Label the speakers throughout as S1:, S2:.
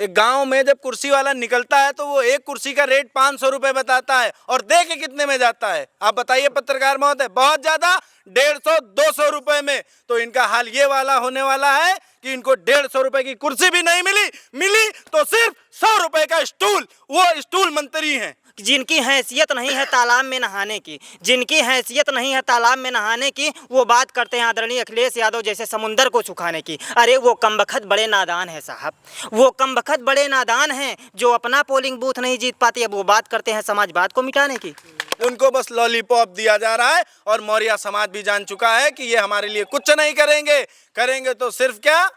S1: एक गांव में जब कुर्सी वाला निकलता है तो वो एक कुर्सी का रेट 500 रुपए बताता है और दे के कितने में जाता है? आप बताइए पत्रकार महोदय। बहुत ज्यादा 150-200 रुपए में। तो इनका हाल ये वाला होने वाला है कि इनको 150 रुपए की कुर्सी भी नहीं मिली तो सिर्फ 100 रुपए का स्टूल। वो स्टूल मंत्री हैं
S2: जिनकी हैसियत नहीं है तालाब में नहाने की, जिनकी हैसियत नहीं है तालाब में नहाने की, वो बात करते हैं आदरणीय अखिलेश यादव जैसे समुंदर को सुखाने की। अरे वो कमबख्त बड़े नादान है साहब, वो कमबख्त बड़े नादान हैं जो अपना पोलिंग बूथ नहीं जीत पाते। अब वो बात करते हैं समाजवाद को मिटाने की।
S1: उनको बस लॉलीपॉप दिया जा रहा है और मौर्य समाज भी जान चुका है कि ये हमारे लिए कुछ नहीं करेंगे तो सिर्फ क्या,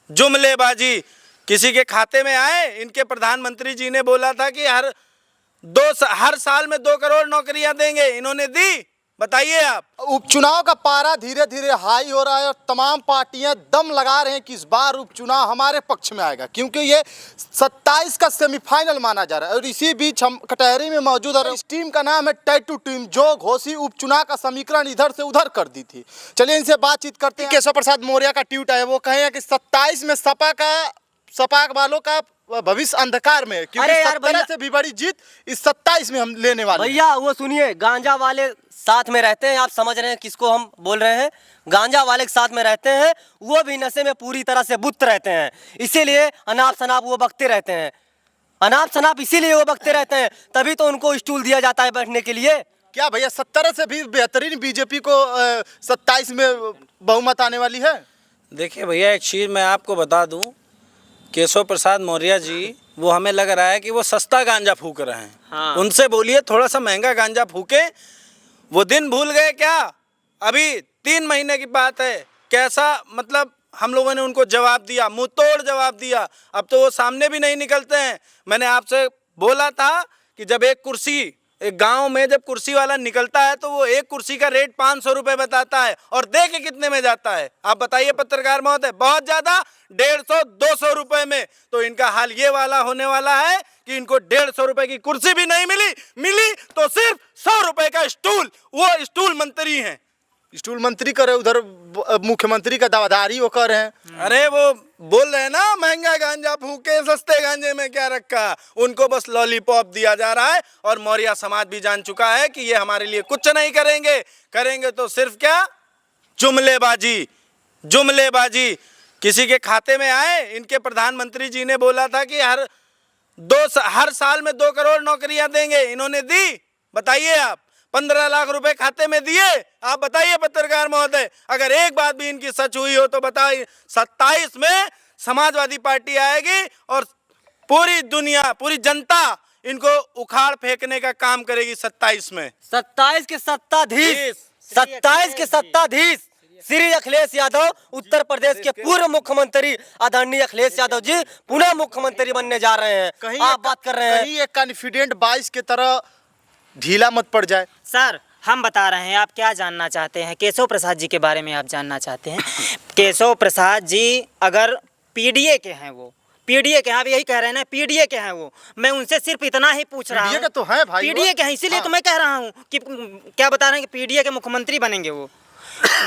S1: जुमलेबाजी। किसी के खाते में आए। इनके प्रधानमंत्री जी ने बोला था कि हर साल में 2 करोड़ नौकरियां देंगे, इन्होंने दी? बताइए आप।
S3: उपचुनाव का पारा धीरे धीरे हाई हो रहा है और तमाम पार्टियां दम लगा रहे हैं कि इस बार उपचुनाव हमारे पक्ष में आएगा, क्योंकि ये 27 का सेमीफाइनल माना जा रहा है। और इसी बीच हम कटहरी में मौजूद है। इस टीम का नाम है टैटू टीम, जो घोषी उपचुनाव का समीकरण इधर से उधर कर दी थी। चलिए इनसे बातचीत करते हैं। केशव प्रसाद मौर्य का ट्वीट है, वो कहे कि 27 में सपा वालों का भविष्य अंधकार में है, क्योंकि 17 से भी बड़ी जीत इस 27 में हम लेने वाले।
S4: भैया वो सुनिए, गांजा वाले साथ में रहते हैं, आप समझ रहे हैं किसको हम बोल रहे हैं? गांजा वाले के साथ में रहते हैं, वो भी नशे में पूरी तरह से बुत रहते हैं, इसीलिए अनाप शनाप वो बकते रहते हैं। अनाप शनाप इसीलिए वो बकते रहते हैं, तभी तो उनको स्टूल दिया जाता है बैठने के लिए।
S3: क्या भैया 17 से भी बेहतरीन बीजेपी को 27 में बहुमत आने वाली है?
S1: देखिए भैया, एक चीज़ मैं आपको बता दूं, केशव प्रसाद मौर्य जी, वो हमें लग रहा है कि वो सस्ता गांजा फूक रहे हैं। हाँ। उनसे बोलिए थोड़ा सा महंगा गांजा फूके। वो दिन भूल गए क्या? अभी 3 महीने की बात है, कैसा मतलब हम लोगों ने उनको जवाब दिया, मुंह तोड़ जवाब दिया। अब तो वो सामने भी नहीं निकलते हैं। मैंने आपसे बोला था कि जब एक गांव में जब कुर्सी वाला निकलता है तो वो एक कुर्सी का रेट 500 रुपए बताता है और दे के कितने में जाता है? आप बताइए पत्रकार महोदय। बहुत ज्यादा 150-200 रुपए में। तो इनका हाल ये वाला होने वाला है कि इनको 150 रुपए की कुर्सी भी नहीं मिली तो सिर्फ 100 रुपए का स्टूल। वो स्टूल मंत्री हैं।
S3: स्टूल मंत्री करे, उधर मुख्यमंत्री का दावेदारी वो कर रहे हैं।
S1: अरे वो बोल रहे हैं ना, महंगा गांजा फूके, सस्ते गांजे में क्या रखा। उनको बस लॉलीपॉप दिया जा रहा है और मौर्य समाज भी जान चुका है कि ये हमारे लिए कुछ नहीं करेंगे तो सिर्फ क्या, जुमलेबाजी। किसी के खाते में आए। इनके प्रधानमंत्री जी ने बोला था कि हर साल में 2 करोड़ नौकरियां देंगे, इन्होंने दी? बताइए आप। 15 लाख रुपए खाते में दिए? आप बताइए पत्रकार महोदय। अगर एक बात भी इनकी सच हुई हो तो बताइए। 27 में समाजवादी पार्टी आएगी और पूरी दुनिया, पूरी जनता इनको उखाड़ फेंकने का काम करेगी 27 में।
S4: 27 के सत्ताधीश श्री अखिलेश यादव, उत्तर प्रदेश के पूर्व मुख्यमंत्री आदरणीय अखिलेश यादव जी पुनः मुख्यमंत्री बनने जा रहे हैं। आप बात कर रहे हैं
S3: कहीं एक कॉन्फिडेंट 22 की तरह ढीला मत पड़ जाए।
S2: सर हम बता रहे हैं, आप क्या जानना चाहते हैं? केशव प्रसाद जी के बारे में आप जानना चाहते हैं? केशव प्रसाद जी अगर पीडीए के हैं, वो पीडीए के हैं, आप यही कह रहे हैं ना, पीडीए के हैं वो। मैं उनसे सिर्फ इतना ही पूछ रहा हूँ।
S3: तो है भाई,
S2: पीडीए के हैं, इसीलिए तो मैं कह रहा हूँ कि क्या बता रहे हैं कि पीडीए के मुख्यमंत्री बनेंगे वो।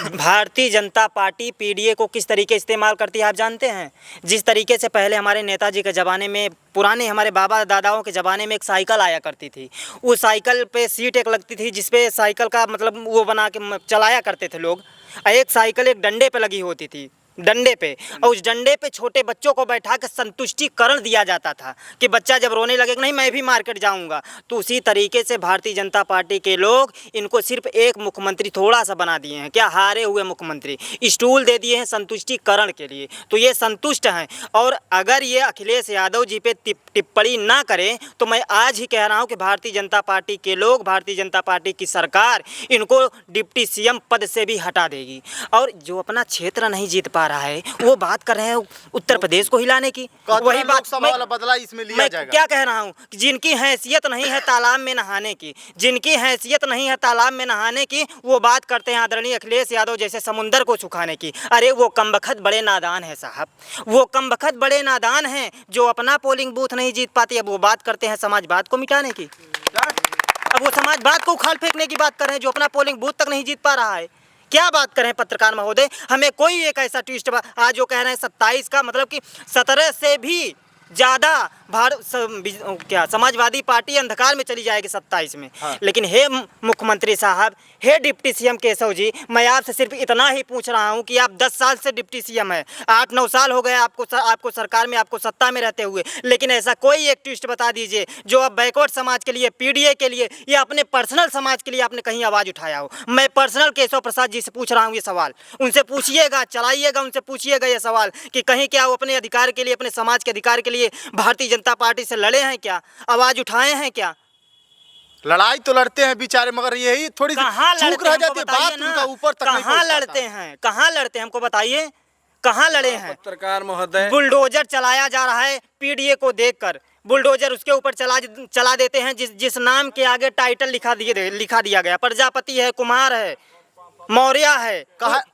S2: भारतीय जनता पार्टी पीडीए को किस तरीके इस्तेमाल करती है आप जानते हैं? जिस तरीके से पहले हमारे नेताजी के ज़माने में, पुराने हमारे बाबा दादाओं के ज़माने में एक साइकिल आया करती थी। उस साइकिल पे सीट एक लगती थी जिसपे साइकिल का मतलब वो बना के चलाया करते थे लोग। एक साइकिल एक डंडे पे लगी होती थी, डंडे पे, और उस डंडे पे छोटे बच्चों को बैठा कर संतुष्टिकरण दिया जाता था कि बच्चा जब रोने लगे कि नहीं मैं भी मार्केट जाऊंगा। तो उसी तरीके से भारतीय जनता पार्टी के लोग इनको सिर्फ एक मुख्यमंत्री थोड़ा सा बना दिए हैं। क्या, हारे हुए मुख्यमंत्री स्टूल दे दिए हैं संतुष्टिकरण के लिए। तो ये संतुष्ट हैं। और अगर ये अखिलेश यादव जी पे टिप्पणी ना करें तो मैं आज ही कह रहा हूँ कि भारतीय जनता पार्टी के लोग, भारतीय जनता पार्टी की सरकार इनको डिप्टी सीएम पद से भी हटा देगी। और जो अपना क्षेत्र नहीं जीत पा रहा है वो बात कर रहे हैं उत्तर प्रदेश को हिलाने की। वही बात
S3: बदला इसमें लिया
S2: मैं
S3: जाएगा।
S2: क्या कह रहा हूँ कि जिनकी हैसियत नहीं है तालाब में नहाने की, जिनकी हैसियत नहीं है तालाब में नहाने की, वो बात करते हैं आदरणीय अखिलेश यादव जैसे समुंदर को सुखाने की। अरे वो कमबख्त बड़े नादान है साहब, वो कमबख्त बड़े नादान हैं जो अपना पोलिंग बूथ नहीं जीत पाते। अब वो बात करते हैं समाजवाद को मिटाने की। अब वो समाजवाद को उखाड़ फेंकने की बात कर रहे हैं जो अपना पोलिंग बूथ तक नहीं जीत पा रहा है। क्या बात करें पत्रकार महोदय, हमें कोई एक ऐसा ट्विस्ट आज जो कह रहे हैं 27 का मतलब कि 17 से भी ज़्यादा क्या समाजवादी पार्टी अंधकार में चली जाएगी 27 में। लेकिन हे मुख्यमंत्री साहब, हे डिप्टी सीएम केशव जी, मैं आपसे सिर्फ इतना ही पूछ रहा हूं कि आप 10 साल से डिप्टी सीएम है, 8-9 साल हो गए आपको सरकार में, आपको सत्ता में रहते हुए, लेकिन ऐसा कोई एक ट्विस्ट बता दीजिए जो अब बैकवर्ड समाज के लिए, पीडीए के लिए या अपने पर्सनल समाज के लिए आपने कहीं आवाज़ उठाया हो। मैं पर्सनल केशव प्रसाद जी से पूछ रहा हूँ ये सवाल, उनसे पूछिएगा, चलाइएगा, उनसे पूछिएगा ये सवाल कि कहीं क्या वो अपने अधिकार के लिए, अपने समाज के अधिकार के लिए भारतीय जनता पार्टी से लड़े हैं क्या, आवाज उठाए हैं क्या?
S3: लड़ाई तो लड़ते हैं बेचारे, मगर यही थोड़ी सी चूक रह जाती है, बात उनका ऊपर तक नहीं
S2: कहाँ लड़ते हैं, कहाँ लड़ते हैं, हमको बताइए कहाँ लड़े हैं?
S1: पत्रकार महोदय,
S2: बुलडोजर चलाया जा रहा है पीडीए को देखकर, बुलडोजर उसके ऊपर चला देते हैं जिस नाम के आगे टाइटल लिखा दिया गया, प्रजापति है, कुमार है, मौर्य है,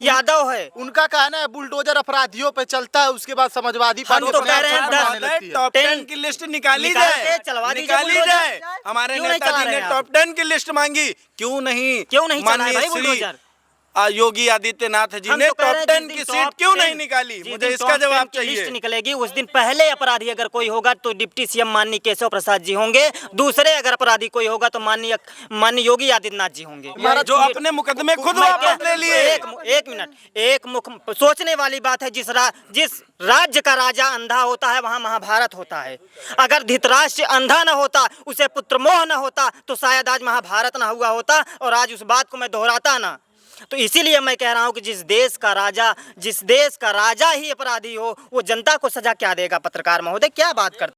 S2: यादव है।
S3: उनका कहना है बुलडोजर अपराधियों पे चलता है, उसके बाद समाजवादी पार्टी
S2: तो कह रहे हैं
S1: टॉप 10 की लिस्ट निकाली जाए, हमारे नेताजी ने टॉप 10 की लिस्ट मांगी, क्यों नहीं
S2: चलाए भाई बुलडोजर?
S1: योगी आदित्यनाथ जी ने टॉप 10 की सीट क्यों नहीं निकाली? मुझे इसका जवाब चाहिए।
S2: लिस्ट निकलेगी उस दिन पहले अपराधी अगर कोई होगा तो डिप्टी सीएम माननीय केशव प्रसाद जी होंगे, दूसरे अगर अपराधी कोई होगा तो माननीय योगी आदित्यनाथ जी होंगे,
S1: जो अपने मुकदमे खुद वापस ले लिए।
S2: एक मिनट, सोचने वाली बात है, जिस राज्य का राजा अंधा होता है वहाँ महाभारत होता है। अगर धृतराष्ट्र अंधा न होता, उसे पुत्रमोह न होता, तो शायद आज महाभारत न हुआ होता और आज उस बात को मैं दोहराता ना। तो इसीलिए मैं कह रहा हूं कि जिस देश का राजा ही अपराधी हो, वो जनता को सजा क्या देगा? पत्रकार महोदय क्या बात करते